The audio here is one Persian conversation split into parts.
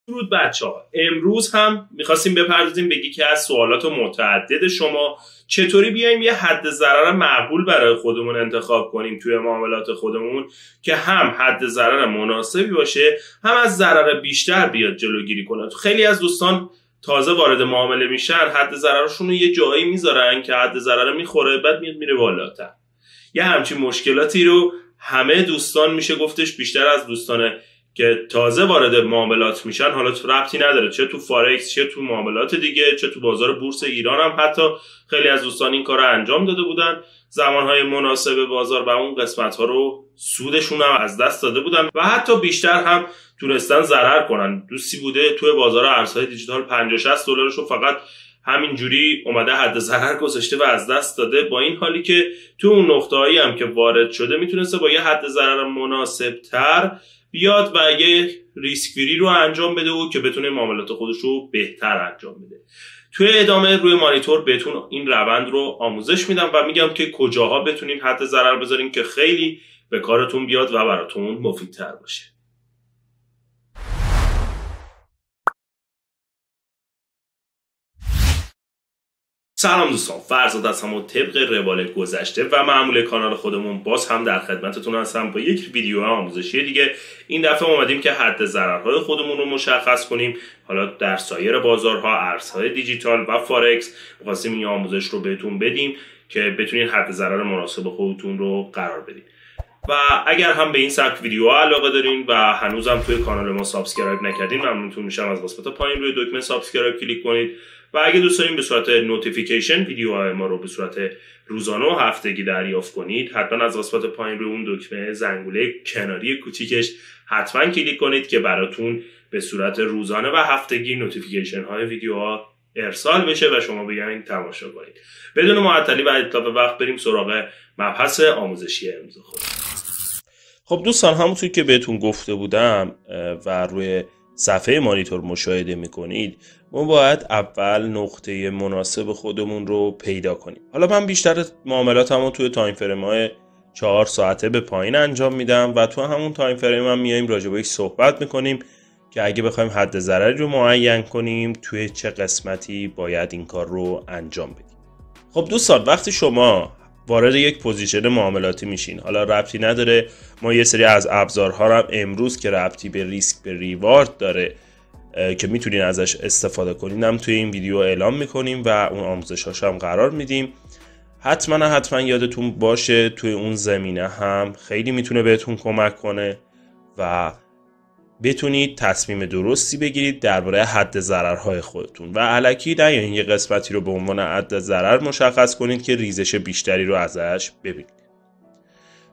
درود بچه‌ها، امروز هم می‌خواستیم بپردازیم به یکی از سوالات متعدد شما. چطوری بیایم یه حد ضرر معقول برای خودمون انتخاب کنیم توی معاملات خودمون که هم حد ضرر مناسبی باشه، هم از ضرر بیشتر بیاد جلوگیری کنه. خیلی از دوستان تازه وارد معامله میشن، حد ضررشون رو یه جایی میذارن که حد ضرر میخوره، بعد میره بالاتر. یه همچین مشکلاتی رو همه دوستان میشه گفتش بیشتر از دوستان که تازه وارد معاملات میشن، حالا ربطی نداره چه تو فارکس چه تو معاملات دیگه چه تو بازار بورس ایران هم حتی خیلی از دوستان این کار رو انجام داده بودن زمانهای مناسب بازار و اون قسمت ها رو سودشون هم از دست داده بودن و حتی بیشتر هم تونستن ضرر کنن. دوستی بوده توی بازار ارزهای دیجیتال 50-60 دلارشو فقط همینجوری اومده حد ضرر گذاشته و از دست داده، با این حالی که تو اون نقطه‌هایی هم که وارد شده میتونسته با یه حد ضرر مناسب تر بیاد و یه ریسک فری رو انجام بده و که بتونه معاملات خودش رو بهتر انجام بده. توی ادامه روی مانیتور بهتون این روند رو آموزش میدم و میگم که کجاها بتونین حد ضرر بذارین که خیلی به کارتون بیاد و براتون مفیدتر باشه. سلام دوستان، فرزاد هستم و طبق روال گذشته و معمول کانال خودمون باز هم در خدمتتون هستم با یک ویدیو آموزشی دیگه. این دفعه اومدیم که حد ضررهای خودمون رو مشخص کنیم. حالا در سایر بازارها، ارزهای دیجیتال و فارکس می‌خواستیم این آموزش رو بهتون بدیم که بتونین حد ضرر مناسب خودتون رو قرار بدین. و اگر هم به این سبک ویدیو علاقه دارین و هنوزم توی کانال ما سابسکرایب نکردین، ممنونتون میشم از قسمت پایین روی دکمه سابسکرایب کلیک کنید و اگه دوست دارین به صورت نوتیفیکیشن ویدیوهای ما رو به صورت روزانه و هفتگی دریافت کنید، حتما از قسمت پایین روی اون دکمه زنگوله کناری کوچیکش حتما کلیک کنید که براتون به صورت روزانه و هفتگی نوتیفیکیشن های ویدیوها ارسال بشه و شما بیاین تماشا کنید. بدون معطلی و اتلاف وقت بریم سراغ مبحث آموزشی امروز خود. خب دوستان، همونطور که بهتون گفته بودم و روی صفحه مانیتور مشاهده میکنید، ما باید اول نقطه مناسب خودمون رو پیدا کنیم. حالا من بیشتر معاملاتمو توی تایم فریم های 4 ساعته به پایین انجام میدم و تو همون تایم فریم هم میایم راجع بهش صحبت میکنیم که اگه بخوایم حد ضرری رو معین کنیم توی چه قسمتی باید این کار رو انجام بدیم. خب دوستان، وقتی شما وارد یک پوزیشن معاملاتی میشین، حالا ربطی نداره، ما یه سری از ابزارها هم امروز که ربطی به ریسک به ریوارد داره که میتونین ازش استفاده کنین هم توی این ویدیو اعلام میکنیم و اون آموزشاش هم قرار میدیم. حتما یادتون باشه توی اون زمینه هم خیلی میتونه بهتون کمک کنه و بتونید تصمیم درستی بگیرید درباره حد ضررهای خودتون و الکی نیاین یه قسمتی رو به عنوان حد ضرر مشخص کنید که ریزش بیشتری رو ازش ببینید.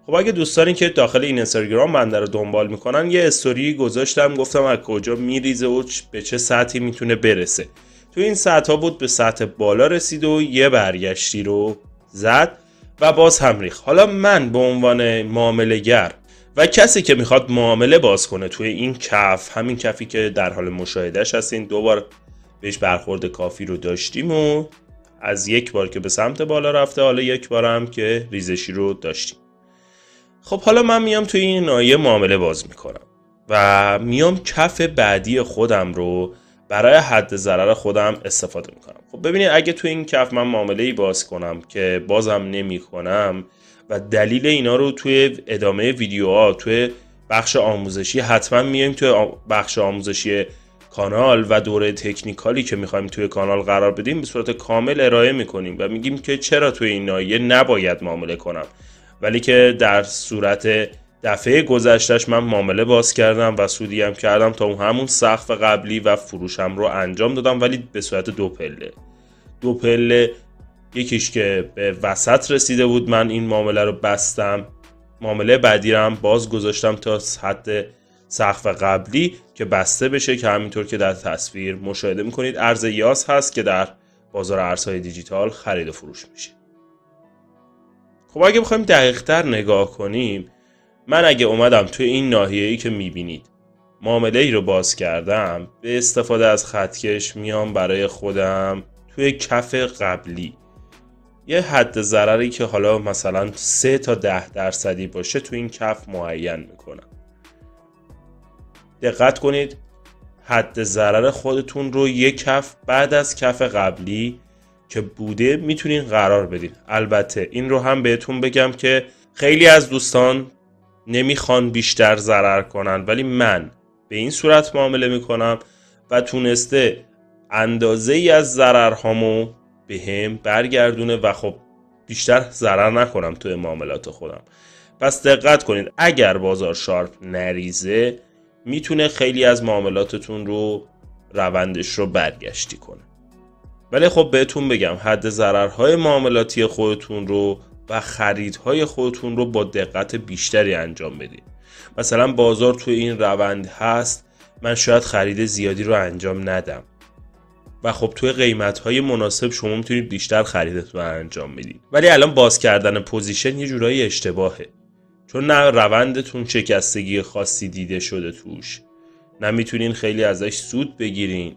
خب اگه دوستانی که داخل این اینستاگرام بنده رو دنبال میکنن، یه استوری گذاشتم گفتم از کجا میریزه و به چه سطحی میتونه برسه. تو این سطح ها بود به سطح بالا رسید و یه برگشتی رو زد و باز هم ریخت. حالا من به عنوان معامله‌گر و کسی که میخواد معامله باز کنه توی این کف، همین کفی که در حال مشاهدهش هستین، 2 بار بهش برخورد کافی رو داشتیم و از یک بار که به سمت بالا رفته، حالا یک بار هم که ریزشی رو داشتیم. خب حالا من میام توی این ناحیه معامله باز میکنم و میام کف بعدی خودم رو برای حد ضرر خودم استفاده میکنم. خب ببینید، اگه توی این کف من معامله‌ای باز کنم که بازم نمیکنم و دلیل اینا رو توی ادامه ویدیوها توی بخش آموزشی حتما میایم توی بخش آموزشی کانال و دوره تکنیکالی که میخوایم توی کانال قرار بدیم به صورت کامل ارائه میکنیم و میگیم که چرا توی این ناحیه نباید معامله کنم، ولی که در صورت دفعه گذشتهش من معامله باز کردم و سودی هم کردم تا اون همون سقف قبلی و فروشم رو انجام دادم، ولی به صورت 2 پله. یکیش که به وسط رسیده بود من این معامله رو بستم، معامله بعدی رو هم باز گذاشتم تا حد سقف قبلی که بسته بشه، که همینطور که در تصویر مشاهده میکنید ارز یاس هست که در بازار ارزهای دیجیتال خرید و فروش میشه. خب اگه بخوایم دقیق تر نگاه کنیم، من اگه اومدم توی این ناحیه‌ای که میبینید معامله ای رو باز کردم، به استفاده از خطکش میام برای خودم توی کف قبلی یه حد ضرری که حالا مثلا 3 تا 10% باشه تو این کف معین میکنم. دقت کنید، حد ضرر خودتون رو یک کف بعد از کف قبلی که بوده میتونین قرار بدین. البته این رو هم بهتون بگم که خیلی از دوستان نمیخوان بیشتر ضرر کنن، ولی من به این صورت معامله میکنم و تونسته اندازه ای از ضررهامو به هم برگردونه و خب بیشتر ضرر نکنم توی معاملات خودم. پس دقت کنید، اگر بازار شارپ نریزه میتونه خیلی از معاملاتتون رو روندش رو برگشتی کنه. ولی خب بهتون بگم حد ضررهای معاملاتی خودتون رو و خریدهای خودتون رو با دقت بیشتری انجام بدید. مثلا بازار توی این روند هست، من شاید خرید زیادی رو انجام ندم و خب توی قیمت‌های مناسب شما میتونید بیشتر خریدتون رو انجام بدید. ولی الان باز کردن پوزیشن یه جورایی اشتباهه، چون نه روندتون شکستگی خاصی دیده شده توش، نه میتونین خیلی ازش سود بگیرین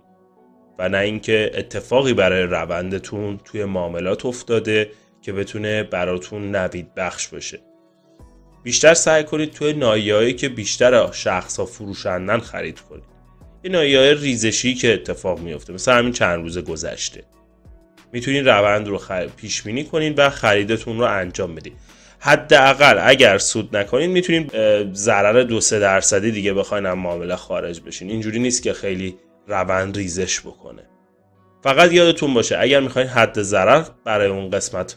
و نه اینکه اتفاقی برای روندتون توی معاملات افتاده که بتونه براتون نوید بخش باشه. بیشتر سعی کنید توی نایه‌هایی که بیشتر شخص‌ها فروشندن خرید کنید. این نایه‌های ریزشی که اتفاق میفته، مثلا همین چند روز گذشته، میتونید روند رو پیش بینی کنید و خریدتون رو انجام بدید. حداقل اگر سود نکنید میتونید ضرر 2-3% دیگه بخواید از معامله خارج بشین. اینجوری نیست که خیلی روند ریزش بکنه. فقط یادتون باشه اگر میخواین حد ضرر برای اون قسمت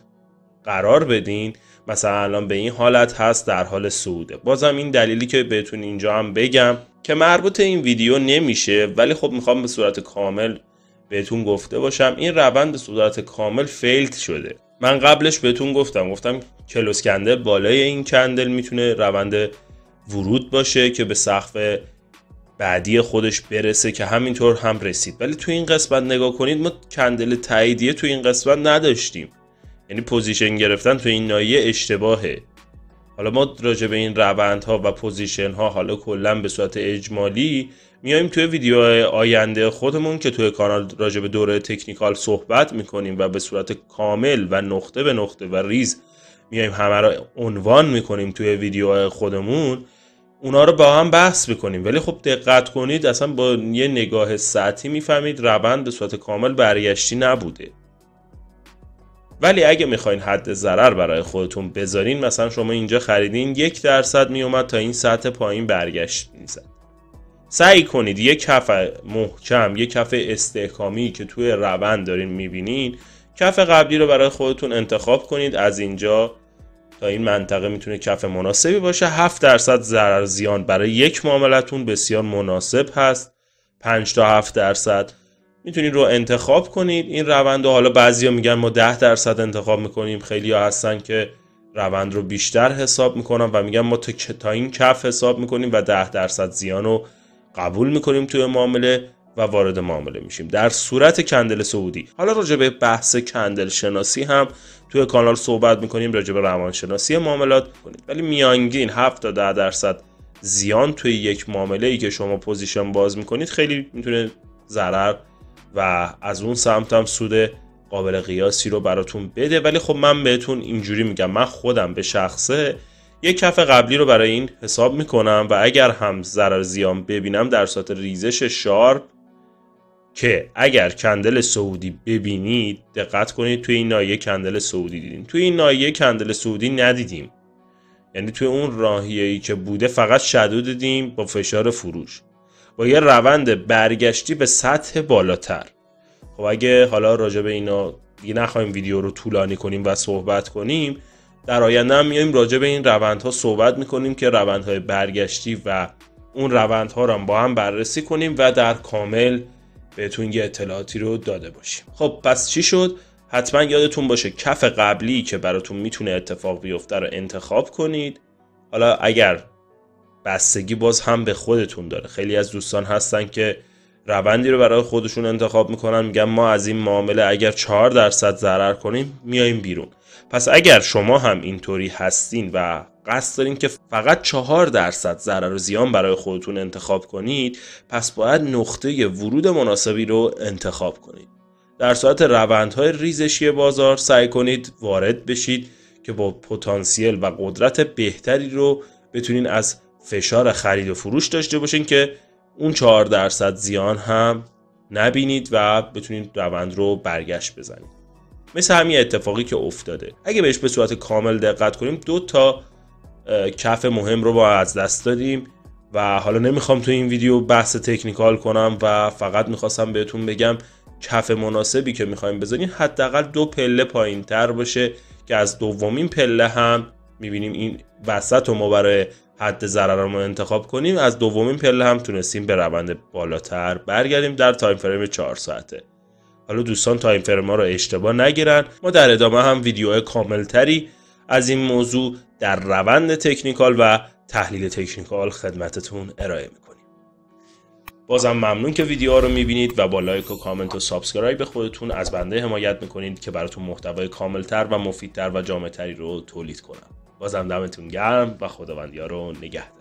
قرار بدین، مثلا الان به این حالت هست در حال صعوده. بازم این دلیلی که بهتون اینجا هم بگم که مربوط این ویدیو نمیشه، ولی خب میخوام به صورت کامل بهتون گفته باشم این روند به صورت کامل فیلد شده. من قبلش بهتون گفتم کلوس کندل بالای این کندل میتونه روند ورود باشه که به سقف بعدی خودش برسه که همینطور هم رسید. ولی تو این قسمت نگاه کنید، ما کندل تاییدیه تو این قسمت نداشتیم، یعنی پوزیشن گرفتن تو این ناحیه اشتباهه. حالا ما راجع به این روندها و پوزیشن ها حالا کلا به صورت اجمالی میایم توی ویدیوهای آینده خودمون که توی کانال راجع به دوره تکنیکال صحبت میکنیم و به صورت کامل و نقطه به نقطه و ریز میایم همه رو عنوان میکنیم توی ویدیوهای خودمون، اونا رو با هم بحث بکنیم. ولی خب دقت کنید، اصلا با یه نگاه سطحی میفهمید روند به صورت کامل برگشتی نبوده. ولی اگه میخواین حد ضرر برای خودتون بذارین، مثلا شما اینجا خریدین 1% میومد تا این سطح پایین برگشت میزد، سعی کنید یک کف محکم، یک کف استحکامی که توی روند دارین میبینین، کف قبلی رو برای خودتون انتخاب کنید. از اینجا تا این منطقه میتونه کف مناسبی باشه. 7% ضرر زیان برای یک معاملتون بسیار مناسب هست. 5 تا 7% میتونید رو انتخاب کنید این روند رو. حالا بعضیا میگن ما 10% انتخاب میکنیم، خیلی ها هستن که روند رو بیشتر حساب میکنن و میگن ما تا این کف حساب میکنیم و 10% زیان رو قبول میکنیم توی معامله و وارد معامله میشیم در صورت کندل صعودی. حالا راجع به بحث کندل شناسی هم توی کانال صحبت میکنیم، راجع به روانشناسی معاملات کنید. ولی میانگین 7 تا 10% زیان توی یک معامله ای که شما پوزیشن باز میکنید خیلی میتونه ضرر و از اون سمت هم سود قابل قیاسی رو براتون بده. ولی خب من بهتون اینجوری میگم، من خودم به شخصه یک کف قبلی رو برای این حساب میکنم و اگر هم ضرر زیان ببینم در صورت ریزش شارپ، که اگر کندل صعودی ببینید دقت کنید توی این ناحیه کندل صعودی دیدیم، توی این ناحیه کندل صعودی ندیدیم، یعنی توی اون راهیه‌ای که بوده فقط شادو دیدیم با فشار فروش با یه روند برگشتی به سطح بالاتر. خب اگه حالا راجع به اینا دیگه نخوایم ویدیو رو طولانی کنیم و صحبت کنیم، در آینده هم میایم راجع به این روندها صحبت میکنیم که روندهای برگشتی و اون روندها رو با هم بررسی کنیم و در کامل بهتون یه اطلاعاتی رو داده باشیم. خب پس چی شد؟ حتما یادتون باشه کف قبلی که براتون میتونه اتفاق بیفته رو انتخاب کنید. حالا اگر بستگی باز هم به خودتون داره، خیلی از دوستان هستن که روندی رو برای خودشون انتخاب میکنن، میگن ما از این معامله اگر 4% ضرر کنیم میایم بیرون. پس اگر شما هم اینطوری هستین و قصد دارین که فقط 4% ضرر و زیان برای خودتون انتخاب کنید، پس باید نقطه ورود مناسبی رو انتخاب کنید. در صورت روندهای ریزشی بازار سعی کنید وارد بشید که با پتانسیل و قدرت بهتری رو بتونین از فشار خرید و فروش داشته باشین که اون 4% زیان هم نبینید و بتونید روند رو برگشت بزنید. مثل همین اتفاقی که افتاده. اگه بهش به صورت کامل دقت کنیم 2 کف مهم رو با از دست دادیم و حالا نمیخوام تو این ویدیو بحث تکنیکال کنم و فقط میخواستم بهتون بگم کف مناسبی که میخوایم بزنیم حداقل 2 پله پایین تر باشه که از دومین پله هم میبینیم این وسط رو ما برای حد ضررمون انتخاب کنیم، از دومین پله هم تونستیم به روند بالاتر برگردیم در تایم فریم 4 ساعته. حالا دوستان تایم فریم ها رو اشتباه نگیرن، ما در ادامه هم ویدیوهای کاملتری از این موضوع در روند تکنیکال و تحلیل تکنیکال خدمتتون ارائه میکنیم. بازم ممنون که ویدیوها رو میبینید و با لایک و کامنت و سابسکرایب خودتون از بنده حمایت میکنید که براتون محتوای کاملتر و مفیدتر و جامعتری رو تولید کنم. بازم دمتون گرم و خداوندی‌ها رو نگهدار.